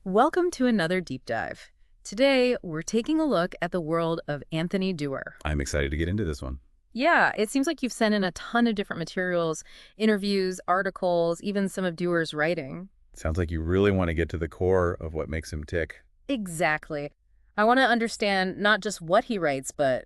Welcome to another deep dive. Today, we're taking a look at the world of Anthony Doerr. I'm excited to get into this one. Yeah, it seems like you've sent in a ton of different materials, interviews, articles, even some of Doerr's writing. Sounds like you really want to get to the core of what makes him tick. Exactly. I want to understand not just what he writes, but,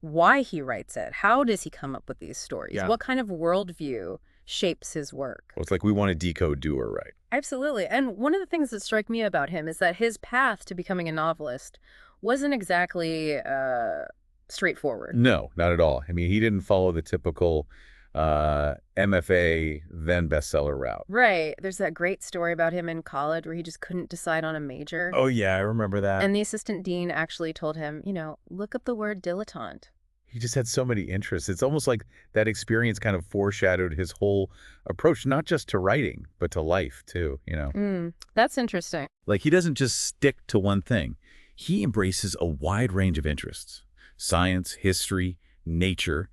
why he writes it. How does he come up with these stories? Yeah. What kind of worldview shapes his work? Well, it's like we want to decode Doer, right? Absolutely. And one of the things that strike me about him is that his path to becoming a novelist wasn't exactly straightforward. No, not at all. I mean, he didn't follow the typical MFA, then bestseller route. Right. There's that great story about him in college where he just couldn't decide on a major. Oh, yeah, I remember that. And the assistant dean actually told him, look up the word dilettante. He just had so many interests. It's almost like that experience kind of foreshadowed his whole approach, not just to writing, but to life, too. That's interesting. Like he doesn't just stick to one thing. He embraces a wide range of interests. Science, history, nature.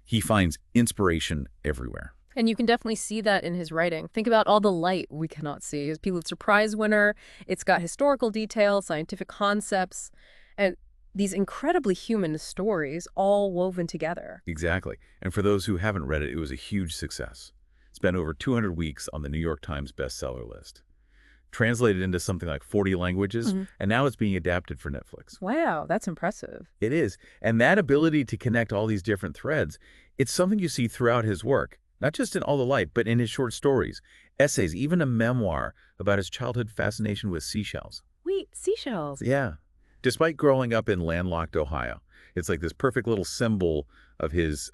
He finds inspiration everywhere. And you can definitely see that in his writing. Think about all the light we cannot see. His Pulitzer Prize winner. It's got historical details, scientific concepts, and these incredibly human stories all woven together. Exactly. And for those who haven't read it, it was a huge success. Spent over 200 weeks on the New York Times bestseller list. Translated into something like 40 languages, and now it's being adapted for Netflix. Wow, that's impressive. It is. And that ability to connect all these different threads, it's something you see throughout his work, not just in All the Light, but in his short stories, essays, even a memoir about his childhood fascination with seashells. Wait, seashells. Yeah. Despite growing up in landlocked Ohio, it's like this perfect little symbol of his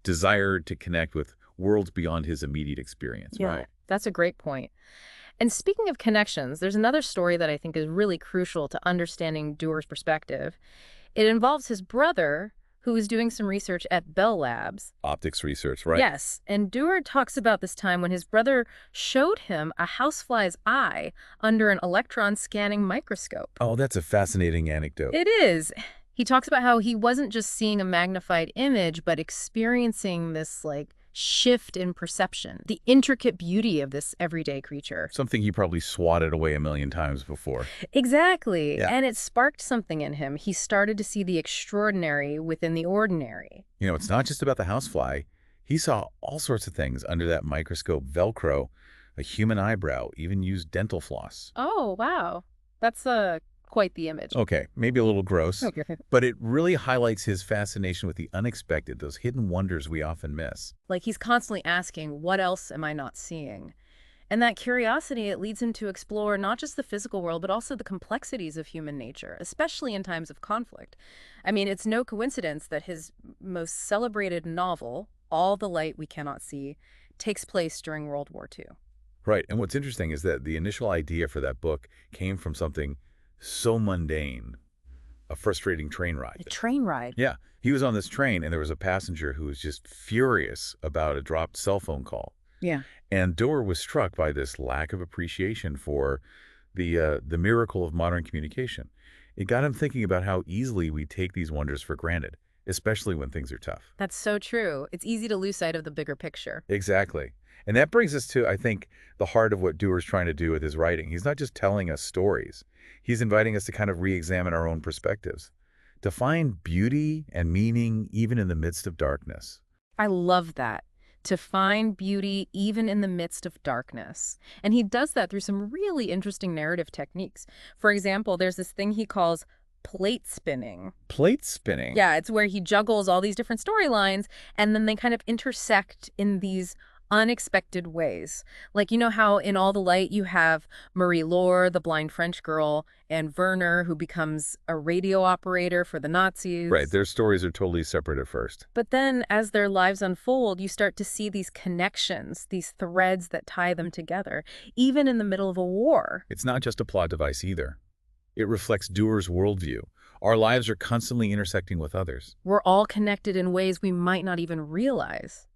desire to connect with worlds beyond his immediate experience. Yeah, Right. that's a great point. And speaking of connections, there's another story that I think is really crucial to understanding Doerr's perspective. It involves his brother, who is doing some research at Bell Labs. Optics research, right? Yes, and Doerr talks about this time when his brother showed him a housefly's eye under an electron scanning microscope. Oh, that's a fascinating anecdote. It is. He talks about how he wasn't just seeing a magnified image, but experiencing this, shift in perception, the intricate beauty of this everyday creature. Something he probably swatted away a million times before. Exactly. Yeah. And it sparked something in him. He started to see the extraordinary within the ordinary. It's not just about the housefly. He saw all sorts of things under that microscope: Velcro, a human eyebrow, even used dental floss. Oh, wow. That's quite the image. Okay, maybe a little gross, Okay. but it really highlights his fascination with the unexpected, those hidden wonders we often miss. Like he's constantly asking, what else am I not seeing? And that curiosity, it leads him to explore not just the physical world, but also the complexities of human nature, especially in times of conflict. I mean, it's no coincidence that his most celebrated novel, All the Light We Cannot See, takes place during World War II. Right, and what's interesting is that the initial idea for that book came from something so mundane, a frustrating train ride. A train ride. Yeah, he was on this train and there was a passenger who was just furious about a dropped cell phone call. Yeah. And Doerr was struck by this lack of appreciation for the miracle of modern communication. It got him thinking about how easily we take these wonders for granted, especially when things are tough. That's so true. It's easy to lose sight of the bigger picture. Exactly. And that brings us to, I think, the heart of what Doerr's trying to do with his writing. He's not just telling us stories. He's inviting us to kind of re-examine our own perspectives, to find beauty and meaning even in the midst of darkness. I love that. To find beauty even in the midst of darkness. And he does that through some really interesting narrative techniques. For example, there's this thing he calls plate spinning. Plate spinning? Yeah, it's where he juggles all these different storylines and then they kind of intersect in these unexpected ways. Like, you know how in All the Light you have Marie-Laure, the blind French girl, and Werner, who becomes a radio operator for the Nazis. Right, their stories are totally separate at first. But then as their lives unfold, you start to see these connections, these threads that tie them together, even in the middle of a war. It's not just a plot device either. It reflects Doerr's worldview. Our lives are constantly intersecting with others. We're all connected in ways we might not even realize.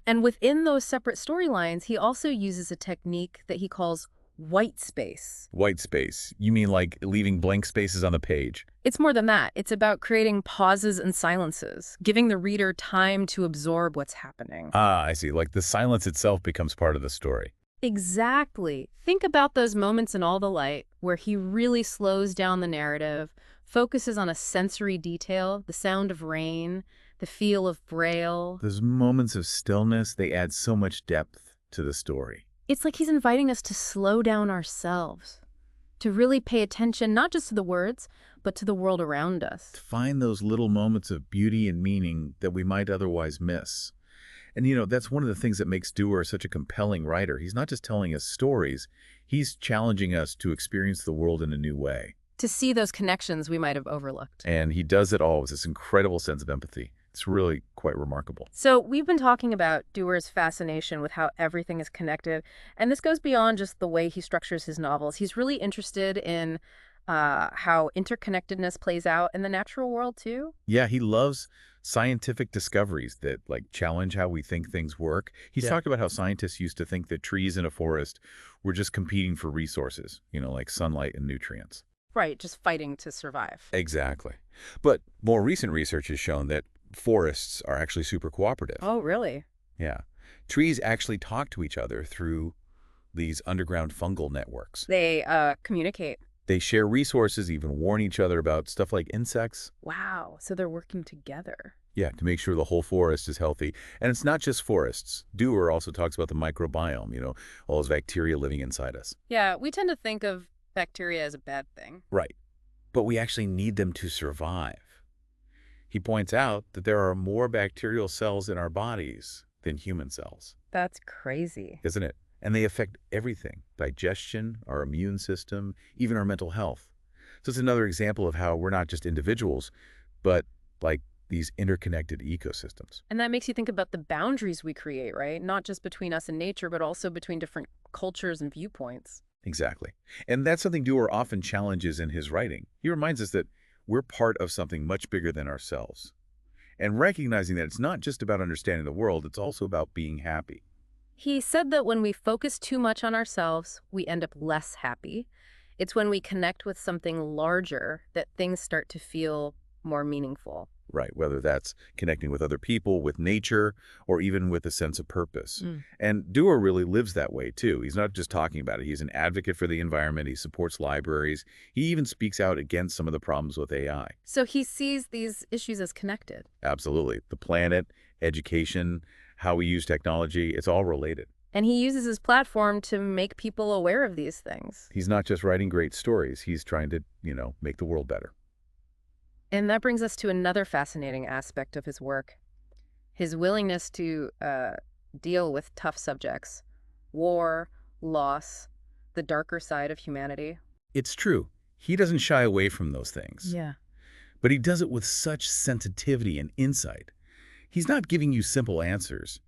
And within those separate storylines, he also uses a technique that he calls white space. White space? You mean like leaving blank spaces on the page? It's more than that. It's about creating pauses and silences, giving the reader time to absorb what's happening. Ah, I see. Like the silence itself becomes part of the story. Exactly. Think about those moments in All the Light where he really slows down the narrative, focuses on a sensory detail, the sound of rain, the feel of braille. Those moments of stillness, they add so much depth to the story. It's like he's inviting us to slow down ourselves, to really pay attention not just to the words, but to the world around To us. find those little moments of beauty and meaning that we might otherwise miss. And that's one of the things that makes Doerr such a compelling writer. He's not just telling us stories, he's challenging us to experience the world in a new way. To see those connections we might have overlooked. And he does it all with this incredible sense of empathy. It's really quite remarkable. So we've been talking about Dewar's fascination with how everything is connected, and this goes beyond just the way he structures his novels. He's really interested in how interconnectedness plays out in the natural world too. Yeah, he loves scientific discoveries that challenge how we think things work. He's Yeah. talked about how scientists used to think that trees in a forest were just competing for resources, like sunlight and nutrients. Right, just fighting to survive. Exactly. But more recent research has shown that forests are actually super cooperative. Oh, really? Yeah. Trees actually talk to each other through these underground fungal networks. They communicate. They share resources, even warn each other about stuff like insects. Wow, so they're working together. Yeah, to make sure the whole forest is healthy. And it's not just forests. Doerr also talks about the microbiome, all those bacteria living inside us. Yeah, we tend to think of bacteria as a bad thing. Right. But we actually need them to survive. He points out that there are more bacterial cells in our bodies than human cells, That's crazy. isn't it? And they affect everything: digestion, our immune system, even our mental health. So it's another example of how we're not just individuals, but like these interconnected ecosystems. And that makes you think about the boundaries we create, right? Not just between us and nature, but also between different cultures and viewpoints. Exactly. And that's something Doerr often challenges in his writing. He reminds us that we're part of something much bigger than ourselves. And recognizing that it's not just about understanding the world, it's also about being happy. He said that when we focus too much on ourselves, we end up less happy. It's when we connect with something larger that things start to feel more meaningful. Right, whether that's connecting with other people, with nature, or even with a sense of purpose. Mm. And Doerr really lives that way, too. He's not just talking about it. He's an advocate for the environment. He supports libraries. He even speaks out against some of the problems with AI. So he sees these issues as connected. Absolutely. The planet, education, how we use technology, it's all related. And he uses his platform to make people aware of these things. He's not just writing great stories. He's trying to, make the world better. And that brings us to another fascinating aspect of his work, his willingness to deal with tough subjects: war, loss, the darker side of humanity. It's true. He doesn't shy away from those things. Yeah. But he does it with such sensitivity and insight. He's not giving you simple answers.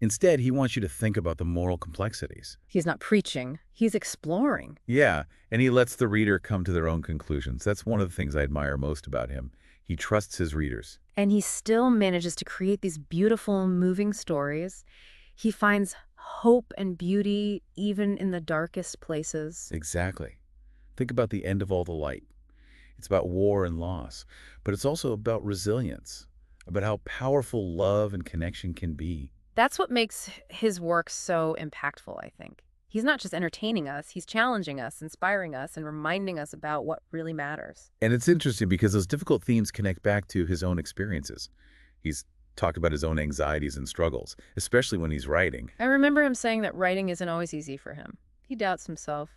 Instead, he wants you to think about the moral complexities. He's not preaching, he's exploring. Yeah, and he lets the reader come to their own conclusions. That's one of the things I admire most about him. He trusts his readers. And he still manages to create these beautiful, moving stories. He finds hope and beauty even in the darkest places. Exactly. Think about the end of All the Light. It's about war and loss, but it's also about resilience, about how powerful love and connection can be. That's what makes his work so impactful, I think. He's not just entertaining us, he's challenging us, inspiring us, and reminding us about what really matters. And it's interesting because those difficult themes connect back to his own experiences. He's talked about his own anxieties and struggles, especially when he's writing. I remember him saying that writing isn't always easy for him. He doubts himself.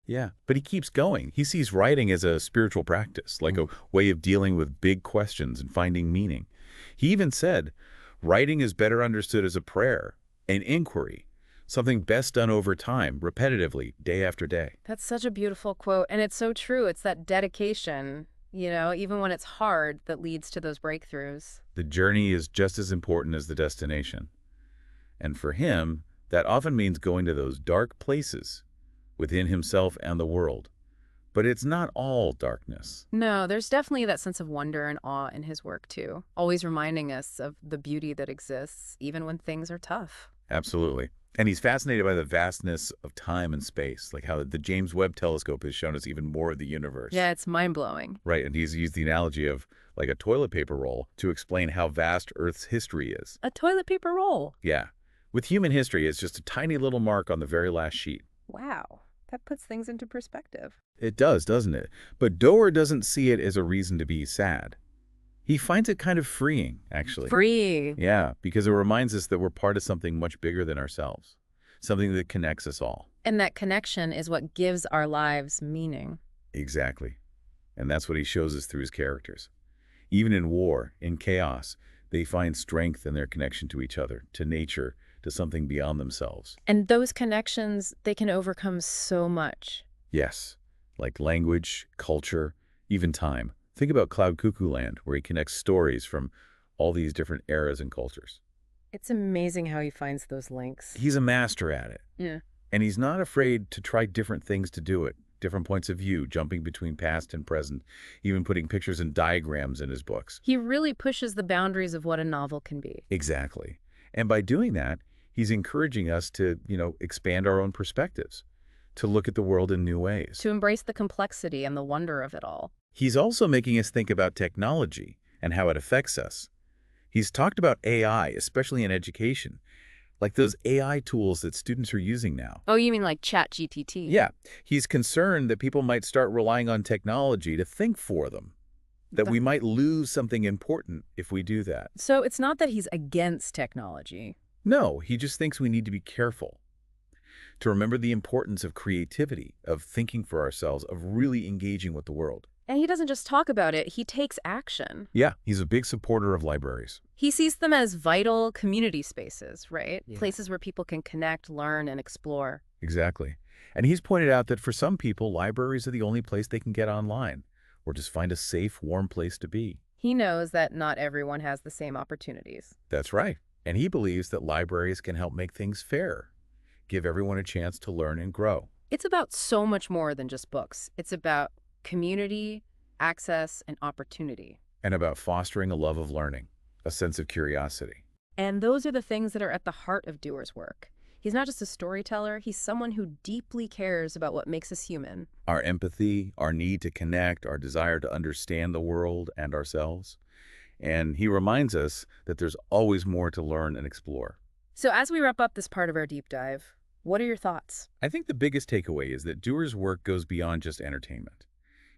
Yeah, but he keeps going. He sees writing as a spiritual practice, like a way of dealing with big questions and finding meaning. He even said, writing is better understood as a prayer, an inquiry, something best done over time, repetitively, day after day. That's such a beautiful quote, and it's so true. It's that dedication, even when it's hard, that leads to those breakthroughs. The journey is just as important as the destination. And for him, that often means going to those dark places within himself and the world. But it's not all darkness. No, there's definitely that sense of wonder and awe in his work, too, always reminding us of the beauty that exists, even when things are tough. Absolutely. And he's fascinated by the vastness of time and space, like how the James Webb Telescope has shown us even more of the universe. Yeah, it's mind-blowing. Right, and he's used the analogy of like a toilet paper roll to explain how vast Earth's history is. A toilet paper roll. Yeah, With human history, it's just a tiny little mark on the very last sheet. Wow, that puts things into perspective. It does, doesn't it? But Doerr doesn't see it as a reason to be sad. He finds it kind of freeing, actually. Free. Yeah, because it reminds us that we're part of something much bigger than ourselves, something that connects us all. And that connection is what gives our lives meaning. Exactly. And that's what he shows us through his characters. Even in war, in chaos, they find strength in their connection to each other, to nature, to something beyond themselves. And those connections, they can overcome so much. Yes, like language, culture, even time. Think about Cloud Cuckoo Land, where he connects stories from all these different eras and cultures. It's amazing how he finds those links. He's a master at it. Yeah. And he's not afraid to try different things to do it, different points of view, jumping between past and present, even putting pictures and diagrams in his books. He really pushes the boundaries of what a novel can be. Exactly. And by doing that, he's encouraging us to, expand our own perspectives, to look at the world in new ways. To embrace the complexity and the wonder of it all. He's also making us think about technology and how it affects us. He's talked about AI, especially in education, like those AI tools that students are using now. Oh, you mean like ChatGPT? Yeah, he's concerned that people might start relying on technology to think for them, that we might lose something important if we do that. So it's not that he's against technology. No, he just thinks we need to be careful, to remember the importance of creativity, of thinking for ourselves, of really engaging with the world. And he doesn't just talk about it, he takes action. Yeah, he's a big supporter of libraries. He sees them as vital community spaces, right? Yeah. Places where people can connect, learn, and explore. Exactly. And he's pointed out that for some people, libraries are the only place they can get online, or just find a safe, warm place to be. He knows that not everyone has the same opportunities. That's right. And he believes that libraries can help make things fair, give everyone a chance to learn and grow. It's about so much more than just books. It's about community, access, and opportunity. And about fostering a love of learning, a sense of curiosity. And those are the things that are at the heart of Doerr's work. He's not just a storyteller, he's someone who deeply cares about what makes us human. Our empathy, our need to connect, our desire to understand the world and ourselves. And he reminds us that there's always more to learn and explore. So as we wrap up this part of our deep dive, what are your thoughts? I think the biggest takeaway is that Doerr's work goes beyond just entertainment.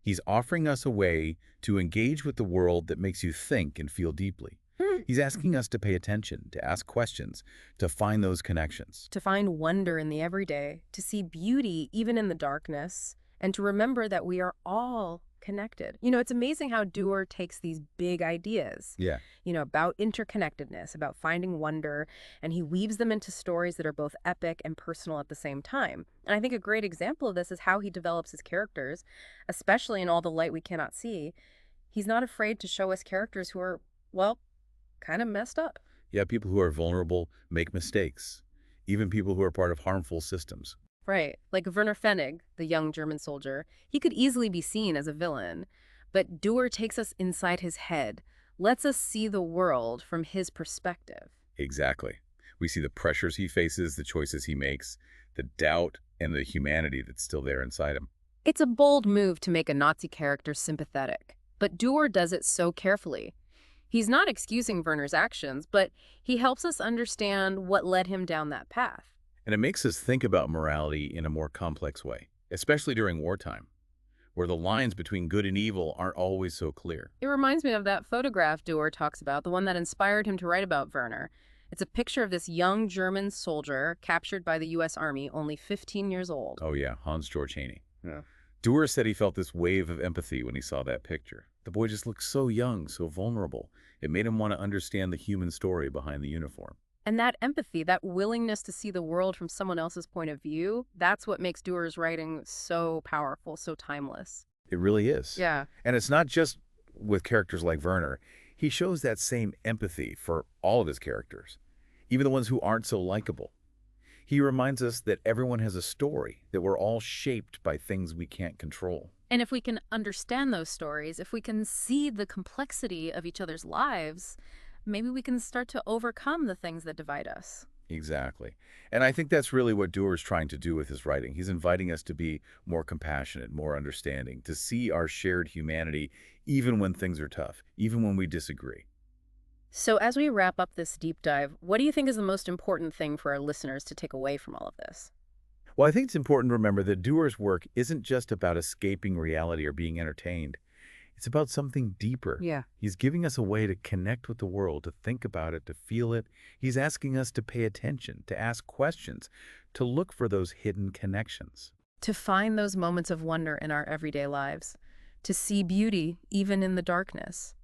He's offering us a way to engage with the world that makes you think and feel deeply. He's asking us to pay attention, to ask questions, to find those connections. To find wonder in the everyday, to see beauty even in the darkness, and to remember that we are all connected. It's amazing how Doerr takes these big ideas, Yeah. About interconnectedness, about finding wonder, and he weaves them into stories that are both epic and personal at the same time. And I think a great example of this is how he develops his characters, especially in All the Light We Cannot See. He's not afraid to show us characters who are, well, kind of messed up. Yeah, people who are vulnerable make mistakes, even people who are part of harmful systems. Right. Like Werner, the young German soldier, he could easily be seen as a villain. But Doerr takes us inside his head, lets us see the world from his perspective. Exactly. We see the pressures he faces, the choices he makes, the doubt, and the humanity that's still there inside him. It's a bold move to make a Nazi character sympathetic, but Doerr does it so carefully. He's not excusing Werner's actions, but he helps us understand what led him down that path. And it makes us think about morality in a more complex way, especially during wartime, where the lines between good and evil aren't always so clear. It reminds me of that photograph Doerr talks about, the one that inspired him to write about Werner. It's a picture of this young German soldier captured by the U.S. Army, only 15 years old. Oh yeah, Hans Georg Haney. Yeah. Doerr said he felt this wave of empathy when he saw that picture. The boy just looked so young, so vulnerable. It made him want to understand the human story behind the uniform. And that empathy, that willingness to see the world from someone else's point of view, that's what makes Doerr's writing so powerful, so timeless. It really is. Yeah. And it's not just with characters like Werner. He shows that same empathy for all of his characters, even the ones who aren't so likable. He reminds us that everyone has a story, that we're all shaped by things we can't control. And if we can understand those stories, if we can see the complexity of each other's lives, maybe we can start to overcome the things that divide us. Exactly. And I think that's really what Doerr is trying to do with his writing. He's inviting us to be more compassionate, more understanding, to see our shared humanity even when things are tough, even when we disagree. So as we wrap up this deep dive, what do you think is the most important thing for our listeners to take away from all of this? Well, I think it's important to remember that Doerr's work isn't just about escaping reality or being entertained. It's about something deeper. Yeah. He's giving us a way to connect with the world, to think about it, to feel it. He's asking us to pay attention, to ask questions, to look for those hidden connections. To find those moments of wonder in our everyday lives, to see beauty even in the darkness,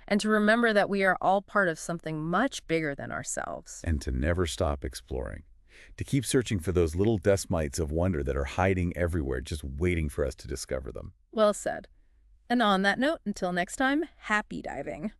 and to remember that we are all part of something much bigger than ourselves. And to never stop exploring. To keep searching for those little dust mites of wonder that are hiding everywhere, just waiting for us to discover them. Well said. And on that note, until next time, happy diving.